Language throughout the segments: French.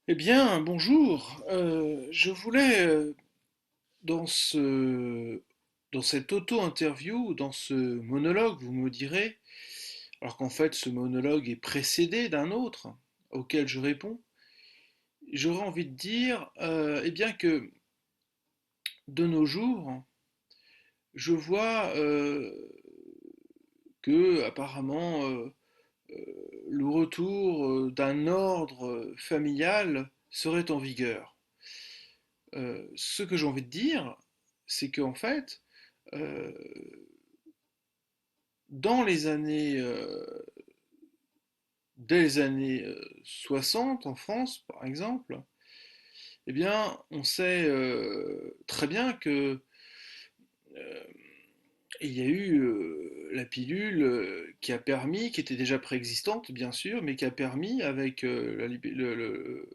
Eh bien, bonjour. Je voulais, dans dans cette auto-interview, dans ce monologue, vous me direz, alors qu'en fait ce monologue est précédé d'un autre auquel je réponds, j'aurais envie de dire, eh bien que de nos jours, je vois que apparemment le retour d'un ordre familial serait en vigueur. Ce que j'ai envie de dire, c'est qu'en fait, euh, dans les années, dès les années 60 en France, par exemple, eh bien, on sait très bien que euh, il y a eu la pilule qui a permis, qui était déjà préexistante, bien sûr, mais qui a permis, avec le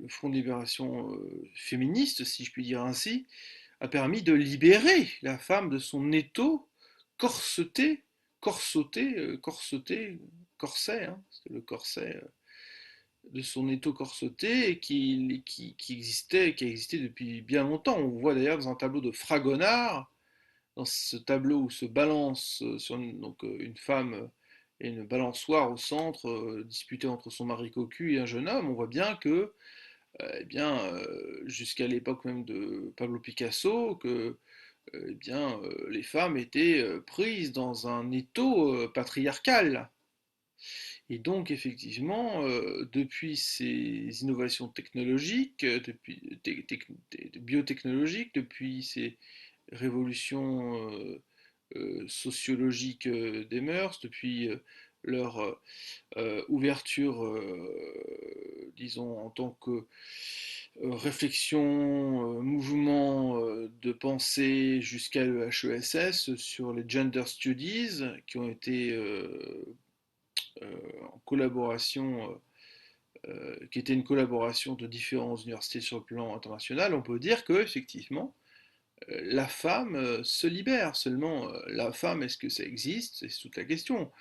Front de libération féministe, si je puis dire ainsi, a permis de libérer la femme de son étau corseté, corset, hein, c'était le corset de son étau corseté qui a existé depuis bien longtemps. On voit d'ailleurs dans un tableau de Fragonard, dans ce tableau où se balance sur une femme et une balançoire au centre, disputée entre son mari cocu et un jeune homme, on voit bien que eh bien, jusqu'à l'époque même de Pablo Picasso, que eh bien, les femmes étaient prises dans un étau patriarcal. Et donc, effectivement, depuis ces innovations technologiques, biotechnologiques, depuis ces révolutions sociologiques des mœurs, depuis leur ouverture, disons, en tant que réflexion, mouvement de pensée jusqu'à l'EHESS sur les gender studies qui ont été en collaboration, qui était une collaboration de différentes universités sur le plan international, on peut dire que effectivement la femme se libère. Seulement, la femme, est-ce que ça existe? C'est toute la question.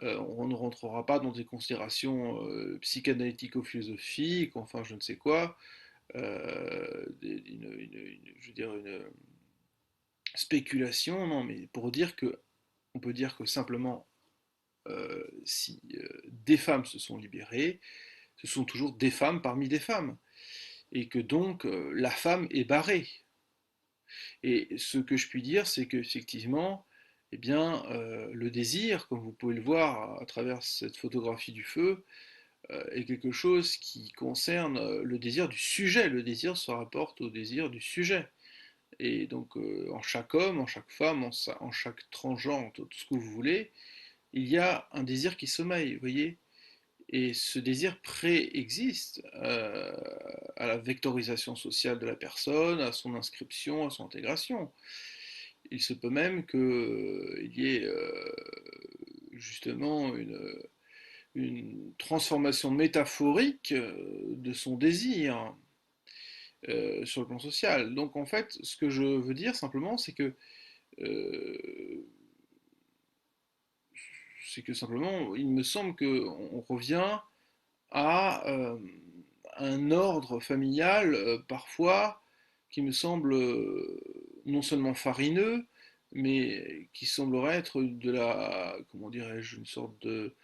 On ne rentrera pas dans des considérations psychanalytico-philosophiques, enfin je ne sais quoi, je veux dire une spéculation, non, mais pour dire que, on peut dire que simplement, si des femmes se sont libérées, ce sont toujours des femmes parmi des femmes, et que donc la femme est barrée. Et ce que je puis dire, c'est qu'effectivement, eh bien, le désir, comme vous pouvez le voir à travers cette photographie du feu, est quelque chose qui concerne le désir du sujet. Le désir se rapporte au désir du sujet. Et donc, en chaque homme, en chaque femme, en chaque transgenre, tout ce que vous voulez, il y a un désir qui sommeille, vous voyez. Et ce désir préexiste à la vectorisation sociale de la personne, à son inscription, à son intégration. Il se peut même qu'il y ait justement une transformation métaphorique de son désir sur le plan social. Donc en fait, ce que je veux dire simplement, euh, c'est que simplement, il me semble qu'on revient à un ordre familial parfois qui me semble non seulement farineux, mais qui semblerait être de la, comment dirais-je, une sorte de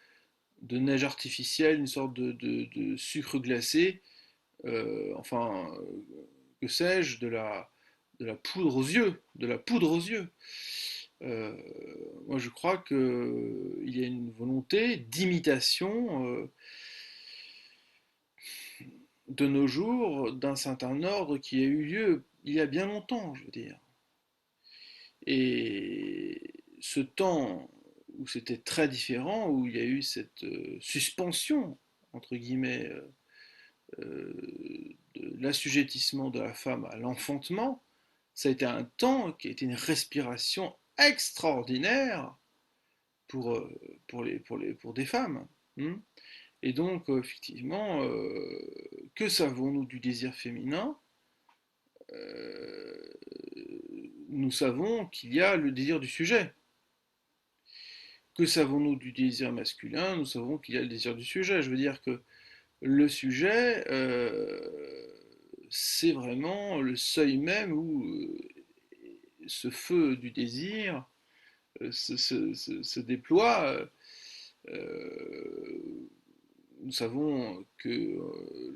neige artificielle, une sorte de sucre glacé, enfin, que sais-je, de la poudre aux yeux, de la poudre aux yeux. Euh, Moi, je crois qu'il y a une volonté d'imitation de nos jours d'un certain ordre qui a eu lieu il y a bien longtemps, je veux dire. Et ce temps où c'était très différent, où il y a eu cette suspension, entre guillemets, de l'assujettissement de la femme à l'enfantement, ça a été un temps qui a été une respiration extraordinaire pour, pour des femmes. Hmm. Et donc, effectivement, que savons-nous du désir féminin? euh, Nous savons qu'il y a le désir du sujet. Que savons-nous du désir masculin? Nous savons qu'il y a le désir du sujet. Je veux dire que Le sujet, c'est vraiment le seuil même où ce feu du désir se déploie. Euh, nous savons que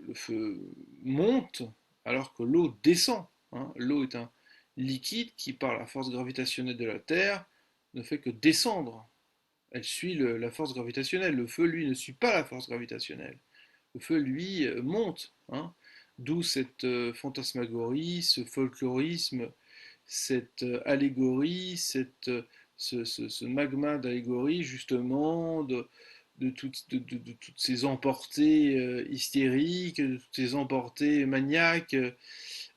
le feu monte alors que l'eau descend, hein. L'eau est un liquide qui, par la force gravitationnelle de la Terre, ne fait que descendre. Elle suit la force gravitationnelle. Le feu, lui, ne suit pas la force gravitationnelle. Le feu, lui, monte, hein. D'où cette fantasmagorie, ce folklorisme, cette allégorie, ce magma d'allégorie, justement, de toutes ces emportées hystériques, de toutes ces emportées maniaques,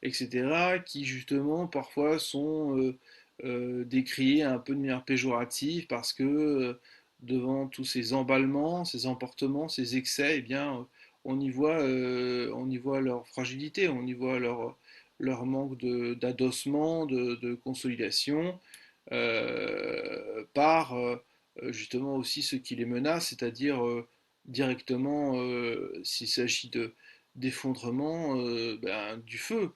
etc., qui, justement, parfois sont décriées un peu de manière péjorative parce que devant tous ces emballements, ces emportements, ces excès, eh bien, on y voit leur fragilité, on y voit leur manque d'adossement, de consolidation, par justement aussi ce qui les menace, c'est-à-dire directement s'il s'agit d'effondrement, ben, du feu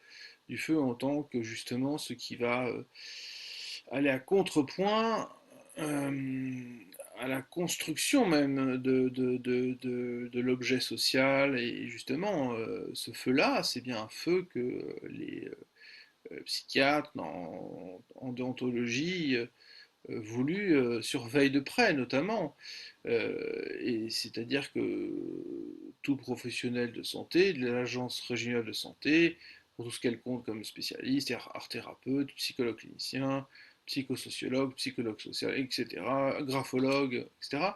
en tant que justement ce qui va aller à contrepoint à la construction même de l'objet social. Et justement, ce feu-là, c'est bien un feu que les psychiatres en déontologie voulu surveillent de près, notamment. Et c'est-à-dire que tout professionnel de santé, de l'agence régionale de santé, pour tout ce qu'elle compte comme spécialiste, art thérapeute, psychologue clinicien, psychosociologue, psychologue social, etc., graphologue, etc.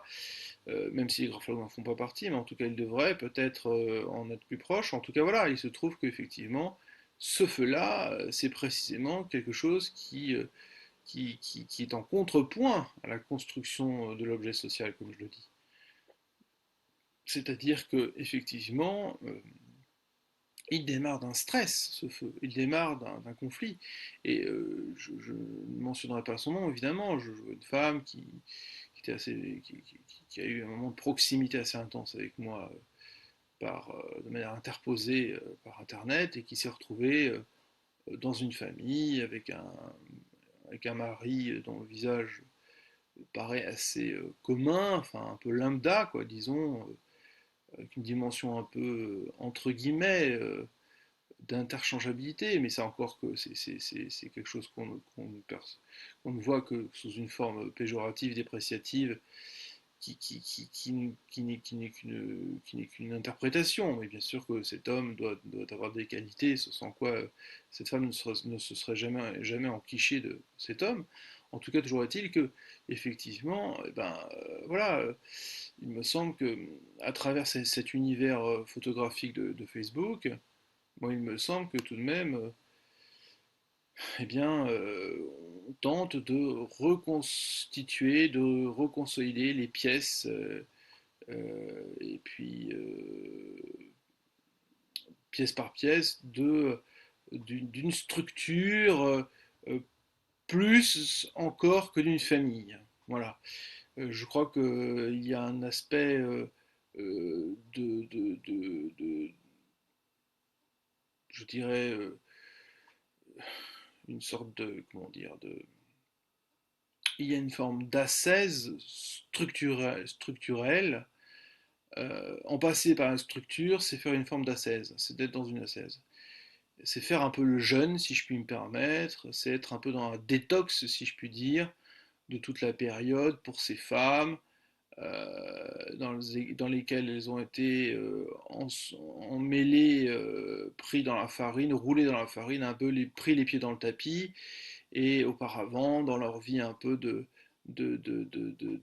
Même si les graphologues n'en font pas partie, mais en tout cas ils devraient peut-être en être plus proches. En tout cas voilà, il se trouve qu'effectivement, ce feu-là, c'est précisément quelque chose qui est en contrepoint à la construction de l'objet social, comme je le dis. C'est-à-dire que effectivement, il démarre d'un stress, ce feu, il démarre d'un conflit. Et je ne mentionnerai pas son nom, évidemment, je jouais une femme qui était assez, qui a eu un moment de proximité assez intense avec moi de manière interposée par Internet et qui s'est retrouvée dans une famille avec un mari dont le visage paraît assez commun, enfin un peu lambda, quoi, disons, avec une dimension un peu, entre guillemets, d'interchangeabilité, mais c'est encore que c'est quelque chose qu'on ne voit que sous une forme péjorative, dépréciative, qui n'est qu'une interprétation. Mais bien sûr que cet homme doit avoir des qualités, sans quoi cette femme ne se serait jamais enquichée de cet homme. En tout cas, toujours est-il que, effectivement, eh ben, voilà, il me semble que à travers cet univers photographique de Facebook, moi, il me semble que tout de même, eh bien, on tente de reconstituer, de reconsolider les pièces, et puis pièce par pièce, d'une structure plus encore que d'une famille. Voilà. Je crois qu'il y a un aspect je dirais, une sorte de, comment dire, il y a une forme d'ascèse structurelle. En passer par une structure, c'est faire une forme d'ascèse, c'est d'être dans une ascèse. C'est faire un peu le jeûne, si je puis me permettre, c'est être un peu dans un détox, si je puis dire, de toute la période pour ces femmes, dans lesquelles elles ont été emmêlées, pris dans la farine, roulées dans la farine, un peu pris les pieds dans le tapis, et auparavant, dans leur vie un peu de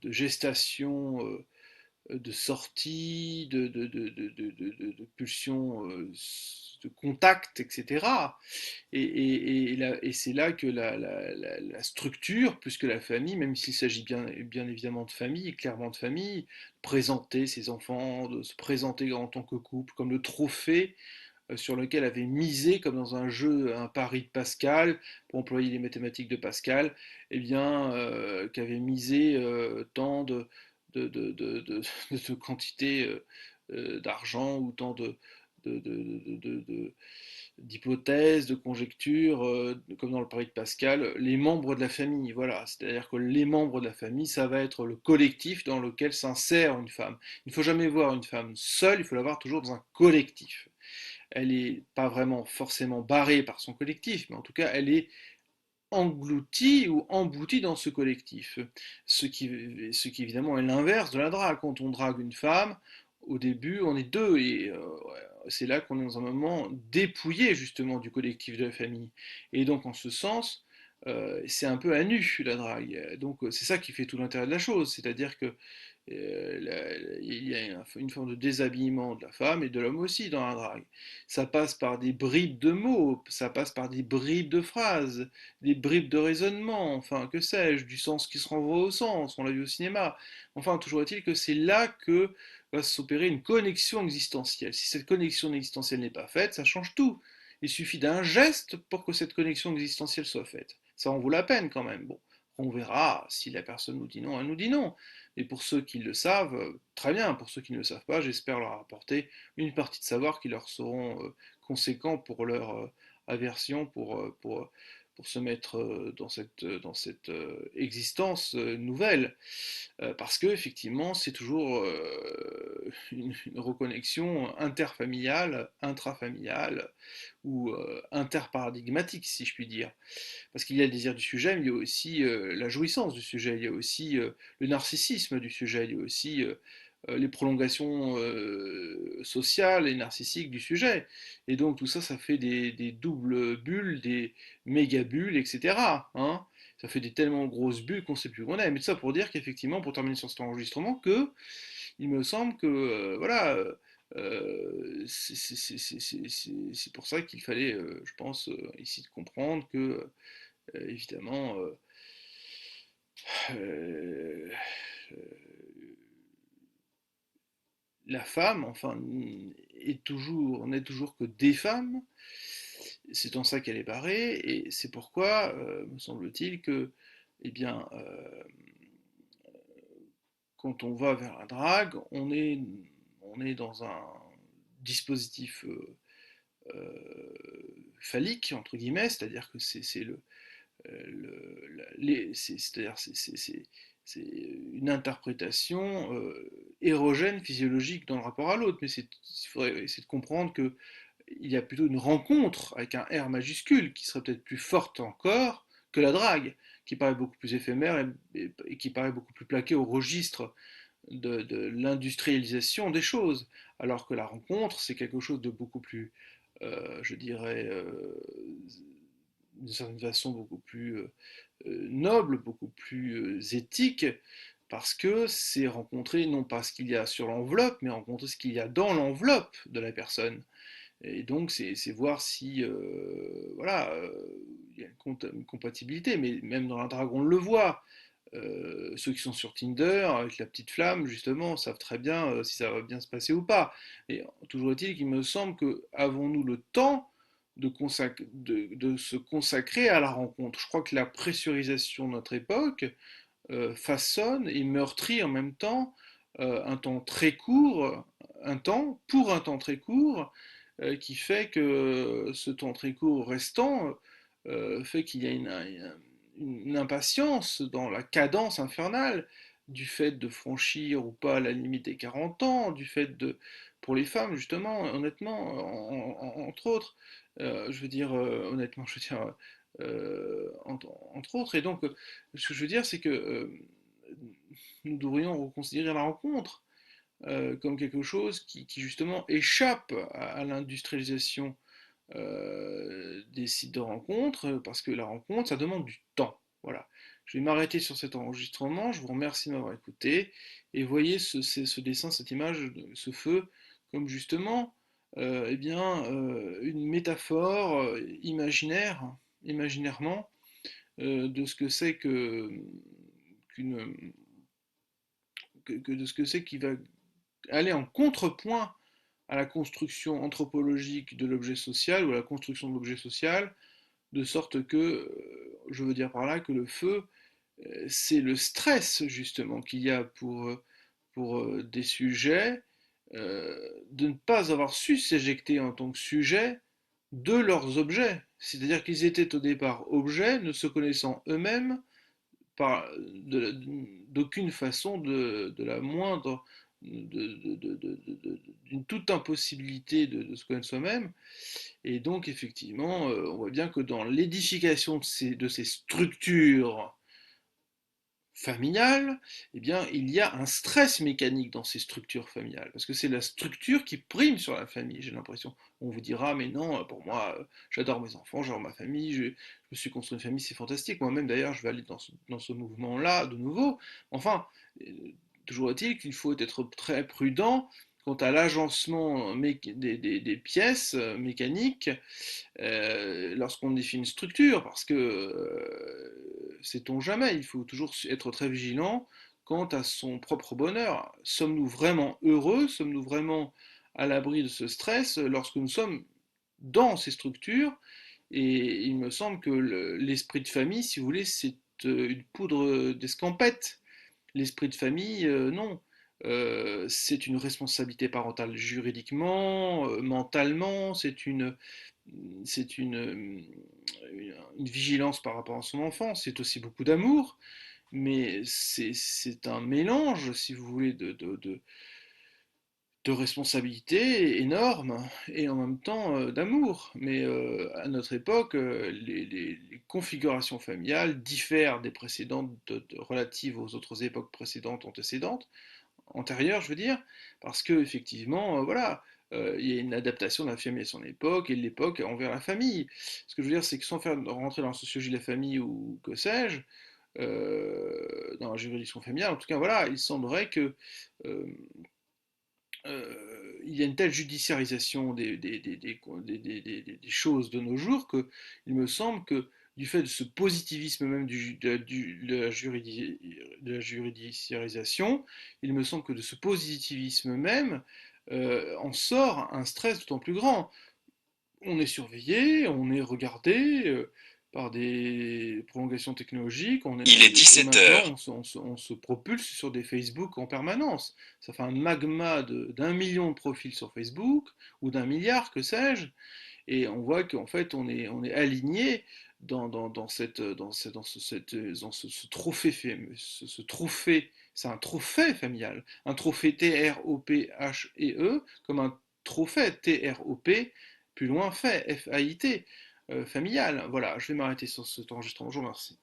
gestation, de sortie, de pulsion, de contact, etc. Et c'est là que la structure, plus que la famille, même s'il s'agit bien évidemment de famille, clairement de famille, présenter ses enfants, de se présenter en tant que couple, comme le trophée sur lequel avait misé, comme dans un jeu, un pari de Pascal, pour employer les mathématiques de Pascal, eh bien, qu'avait misé tant de quantité d'argent ou tant de, d'hypothèses, de conjectures, comme dans le pari de Pascal, les membres de la famille. Voilà, c'est-à-dire que les membres de la famille, ça va être le collectif dans lequel s'insère une femme. Il ne faut jamais voir une femme seule, il faut la voir toujours dans un collectif. Elle n'est pas vraiment forcément barrée par son collectif, mais en tout cas, elle est englouti ou embouti dans ce collectif. Ce qui évidemment est l'inverse de la drague. Quand on drague une femme, au début on est deux et c'est là qu'on est dans un moment dépouillé justement du collectif de la famille. Et donc en ce sens, c'est un peu à nu la drague. Donc c'est ça qui fait tout l'intérêt de la chose, c'est-à-dire que il y a une forme de déshabillement de la femme et de l'homme aussi dans la drague. Ça passe par des bribes de mots, ça passe par des bribes de phrases, des bribes de raisonnement, enfin que sais-je, du sens qui se renvoie au sens, on l'a vu au cinéma. Enfin, toujours est-il que c'est là que va s'opérer une connexion existentielle. Si cette connexion existentielle n'est pas faite, ça change tout. Il suffit d'un geste pour que cette connexion existentielle soit faite. Ça en vaut la peine quand même. Bon, on verra si la personne nous dit non, elle nous dit non. Mais pour ceux qui le savent, très bien. Pour ceux qui ne le savent pas, j'espère leur apporter une partie de savoir qui leur seront conséquents pour leur aversion, pour se mettre dans cette existence nouvelle. Parce que effectivement, c'est toujours une reconnexion interfamiliale, intrafamiliale ou interparadigmatique, si je puis dire. Parce qu'il y a le désir du sujet, mais il y a aussi la jouissance du sujet, il y a aussi le narcissisme du sujet, il y a aussi les prolongations sociales et narcissiques du sujet. Et donc tout ça, ça fait des doubles bulles, des méga bulles, etc. Hein, ça fait des tellement grosses bulles qu'on ne sait plus où on est. Mais tout ça pour dire qu'effectivement, pour terminer sur cet enregistrement, que il me semble que voilà, c'est pour ça qu'il fallait, je pense, ici de comprendre que évidemment, euh, la femme, enfin, n'est toujours que des femmes. C'est en ça qu'elle est barrée, et c'est pourquoi, me semble-t-il, que, eh bien, quand on va vers la drague, on est dans un dispositif phallique, entre guillemets, c'est-à-dire que c'est c'est-à-dire c'est une interprétation érogène, physiologique dans le rapport à l'autre, mais il faudrait essayer de comprendre que il y a plutôt une rencontre avec un R majuscule qui serait peut-être plus forte encore que la drague, qui paraît beaucoup plus éphémère et qui paraît beaucoup plus plaquée au registre de l'industrialisation des choses, alors que la rencontre, c'est quelque chose de beaucoup plus, je dirais, d'une certaine façon beaucoup plus noble, beaucoup plus éthique, parce que c'est rencontrer non pas ce qu'il y a sur l'enveloppe, mais rencontrer ce qu'il y a dans l'enveloppe de la personne. Et donc c'est voir si voilà, il y a une compatibilité, mais même dans la drague on le voit. Ceux qui sont sur Tinder avec la petite flamme justement savent très bien si ça va bien se passer ou pas. Et toujours est-il qu'il me semble que avons-nous le temps de se consacrer à la rencontre. Je crois que la pressurisation de notre époque façonne et meurtrit en même temps un temps très court, pour un temps très court, qui fait que ce temps très court restant fait qu'il y a une impatience dans la cadence infernale du fait de franchir ou pas la limite des 40 ans, du fait de, pour les femmes justement, honnêtement, entre autres, je veux dire, honnêtement, je veux dire, entre autres, et donc, ce que je veux dire, c'est que nous devrions reconsidérer la rencontre comme quelque chose qui justement échappe à l'industrialisation des sites de rencontres, parce que la rencontre, ça demande du temps. Voilà. Je vais m'arrêter sur cet enregistrement, je vous remercie de m'avoir écouté, et voyez ce dessin, cette image, ce feu, comme justement eh bien, une métaphore imaginairement, de ce que c'est qu'une, de ce que c'est qui va aller en contrepoint à la construction anthropologique de l'objet social ou à la construction de l'objet social, de sorte que, je veux dire par là que le feu, c'est le stress justement qu'il y a pour des sujets de ne pas avoir su s'éjecter en tant que sujet de leurs objets. C'est-à-dire qu'ils étaient au départ objets, ne se connaissant eux-mêmes d'aucune façon de la moindre, d'une toute impossibilité de se connaître soi-même. Et donc, effectivement, on voit bien que dans l'édification de ces structures familiale, eh bien, il y a un stress mécanique dans ces structures familiales, parce que c'est la structure qui prime sur la famille, j'ai l'impression. On vous dira, mais non, pour moi, j'adore mes enfants, j'adore ma famille, je me suis construit une famille, c'est fantastique. Moi-même, d'ailleurs, je vais aller dans ce mouvement-là de nouveau. Enfin, euh, toujours est-il qu'il faut être très prudent quant à l'agencement des pièces mécaniques lorsqu'on définit une structure, parce que sait-on jamais, il faut toujours être très vigilant quant à son propre bonheur. Sommes-nous vraiment heureux? Sommes-nous vraiment à l'abri de ce stress lorsque nous sommes dans ces structures? Et il me semble que l'esprit de famille, si vous voulez, c'est une poudre d'escampette. L'esprit de famille, non. C'est une responsabilité parentale juridiquement, mentalement, c'est une vigilance par rapport à son enfant, c'est aussi beaucoup d'amour, mais c'est un mélange, si vous voulez, de responsabilités énormes et en même temps d'amour. Mais à notre époque, les configurations familiales diffèrent des précédentes relatives aux autres époques précédentes, antécédentes, antérieure, je veux dire, parce que effectivement, voilà, il y a une adaptation de la famille à son époque et de l'époque envers la famille. Ce que je veux dire, c'est que sans faire rentrer dans la sociologie de la famille ou que sais-je, dans la juridiction familiale, en tout cas, voilà, il semblerait que euh, il y a une telle judiciarisation des choses de nos jours que il me semble que du fait de ce positivisme même de la judiciarisation, il me semble que de ce positivisme même en sort un stress d'autant plus grand. On est surveillé, on est regardé par des prolongations technologiques, Il est et 17 maintenant heures. on se propulse sur des Facebook en permanence. Ça fait un magma d'un million de profils sur Facebook, ou d'un milliard, que sais-je, et on voit qu'en fait on est aligné ce trophée, ce trophée, c'est un trophée familial, un trophée TROPHE, comme un trophée TROP, plus loin fait, FAIT, familial. Voilà, je vais m'arrêter sur cet enregistrement, je vous remercie.